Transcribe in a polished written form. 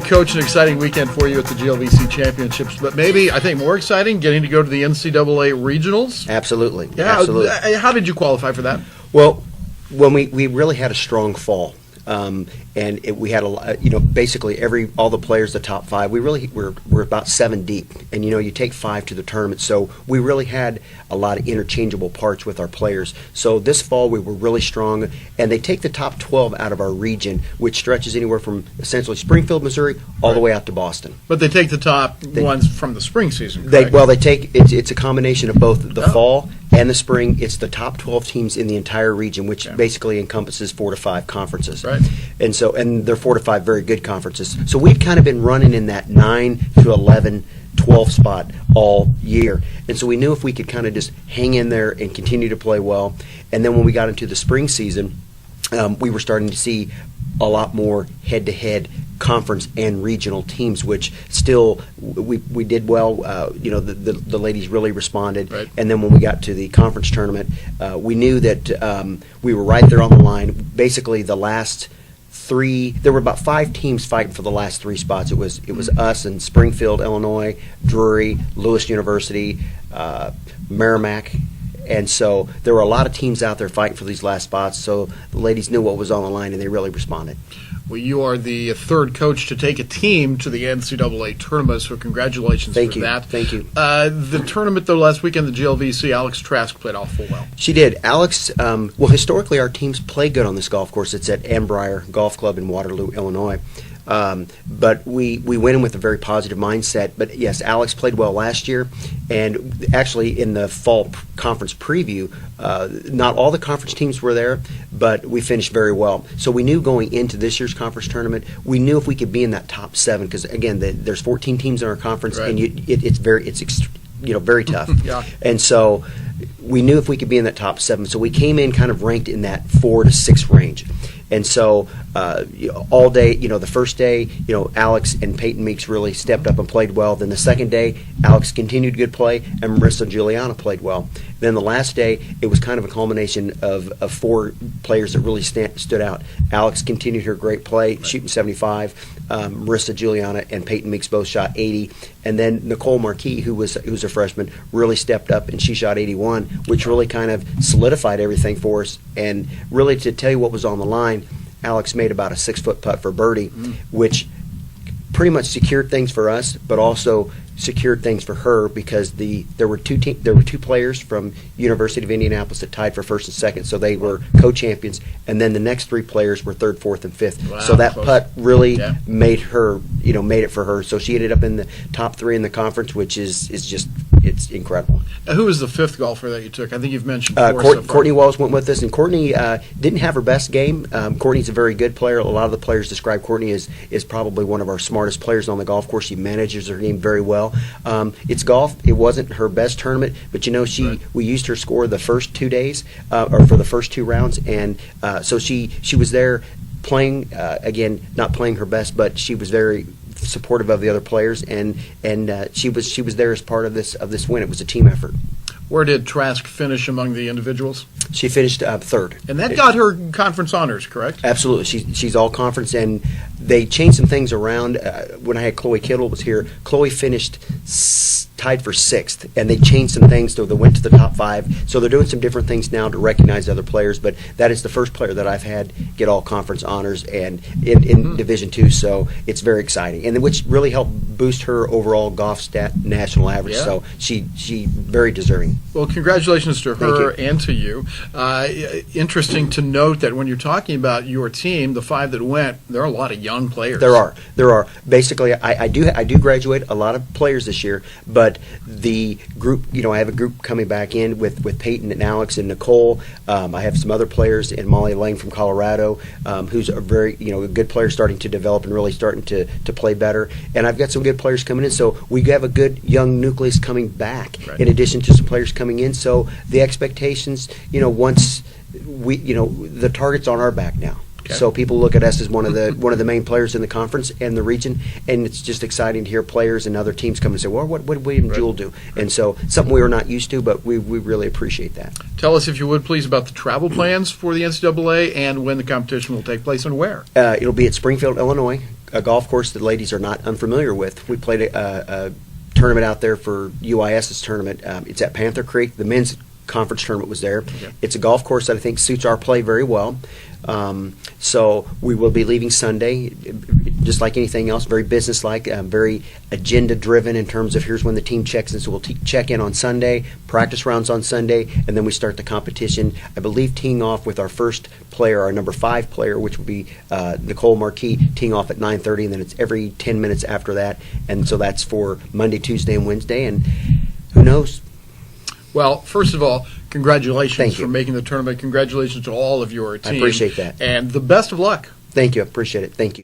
Coach, an exciting weekend for you at the GLVC Championships, but maybe, I think, more exciting, getting to go to the NCAA Regionals. Absolutely. Yeah. Absolutely. How did you qualify for that? Well, when we really had a strong fall. We had basically all the players, the top five. We're about 7 deep, and you take 5 to the tournament. So we really had a lot of interchangeable parts with our players. So this fall we were really strong, and they take the top 12 out of our region, which stretches anywhere from essentially Springfield, Missouri, all the way out to Boston. But they take the top ones from the spring season. Correct? It's a combination of both the fall and the spring. It's the top 12 teams in the entire region, which basically encompasses 4 to 5 conferences. Right. And they're 4 to 5 very good conferences. So we've kind of been running in that 9 to 11, 12 spot all year. And so we knew if we could kind of just hang in there and continue to play well. And then when we got into the spring season, we were starting to see a lot more head-to-head conference and regional teams, which still we did well. The ladies really responded. Right. And then when we got to the conference tournament, we knew that we were right there on the line. Basically, the last 3, there were about 5 teams fighting for the last 3 spots. It was us and Springfield, Illinois, Drury, Lewis University, Merrimack. And so there were a lot of teams out there fighting for these last spots, so the ladies knew what was on the line, and they really responded. Well, you are the third coach to take a team to the NCAA tournament, so congratulations for that. Thank you. The tournament, though, last weekend, the GLVC, Alex Trask played awful well. She did. Alex, historically our teams play good on this golf course. It's at Ann Briar Golf Club in Waterloo, Illinois. But we went in with a very positive mindset. But yes, Alex played well last year, and actually in the fall conference preview, not all the conference teams were there, but we finished very well. So we knew going into this year's conference tournament, we knew if we could be in that top 7, because again, there's 14 teams in our conference, right. and it's very tough. Yeah. And so we knew if we could be in that top 7, so we came in kind of ranked in that 4 to 6 range. And so all day, the first day, Alex and Peyton Meeks really stepped up and played well. Then the second day, Alex continued good play, and Marissa Giuliana played well. Then the last day, it was kind of a culmination of 4 players that really stood out. Alex continued her great play, shooting 75. Marissa Giuliana and Peyton Meeks both shot 80. And then Nicole Marquis, who was a freshman, really stepped up, and she shot 81, which really kind of solidified everything for us. And really, to tell you what was on the line, Alex made about a 6-foot putt for birdie, which pretty much secured things for us, but also secured things for her, because there were two players from University of Indianapolis that tied for first and second, so they were co-champions, and then the next 3 players were third, fourth, and fifth. Wow, so that close. putt really made it for her. So she ended up in the top 3 in the conference, which is just, it's incredible. Now, who was the 5th golfer that you took? I think you've mentioned 4 so far. Courtney Walls went with us, and Courtney didn't have her best game. Courtney's a very good player. A lot of the players describe Courtney as probably one of our smartest players on the golf course. She manages her game very well. It's golf. It wasn't her best tournament, but we used her score the first 2 days, or for the first 2 rounds, and so she was there playing, again, not playing her best, but she was very supportive of the other players, and she was there as part of this win. It was a team effort. Where did Trask finish among the individuals? She finished 3rd. And that got her conference honors, correct? Absolutely. She's all conference, and they changed some things around. When I had Chloe Kittle was here, Chloe finished tied for 6th, and they changed some things, so they went to the top 5. So they're doing some different things now to recognize other players, but that is the first player that I've had get all conference honors and in Division II, so it's very exciting, and which really helped boost her overall golf stat national average. Yeah. So she very deserving. Well, congratulations to her and to you. Interesting to note that when you're talking about your team, the 5 that went, there are a lot of young players. There are. Basically, I do graduate a lot of players this year, but the group, I have a group coming back in with Peyton and Alex and Nicole. I have some other players, and Molly Lang from Colorado, who's a very, a good player starting to develop and really starting to play better. And I've got some good players coming in, so we have a good young nucleus coming back, in addition to some players coming in. So the expectations, once the target's on our back now. Okay. So people look at us as one of the main players in the conference and the region, and it's just exciting to hear players and other teams come and say, well, what did William Jewell do? And so something we were not used to, but we really appreciate that. Tell us, if you would, please, about the travel plans for the NCAA and when the competition will take place and where. It'll be at Springfield, Illinois, a golf course the ladies are not unfamiliar with. We played a tournament out there for UIS's tournament. It's at Panther Creek. The men's conference tournament was there. Okay. It's a golf course that I think suits our play very well. So we will be leaving Sunday, just like anything else, very businesslike, very agenda-driven in terms of here's when the team checks in. So we'll check in on Sunday, practice rounds on Sunday, and then we start the competition. I believe teeing off with our first player, our number 5 player, which will be Nicole Marquis, teeing off at 9:30, and then it's every 10 minutes after that. And so that's for Monday, Tuesday, and Wednesday. And who knows? Well, first of all, congratulations Thank you. for making the tournament. Congratulations to all of your team. I appreciate that. And the best of luck. Thank you. I appreciate it. Thank you.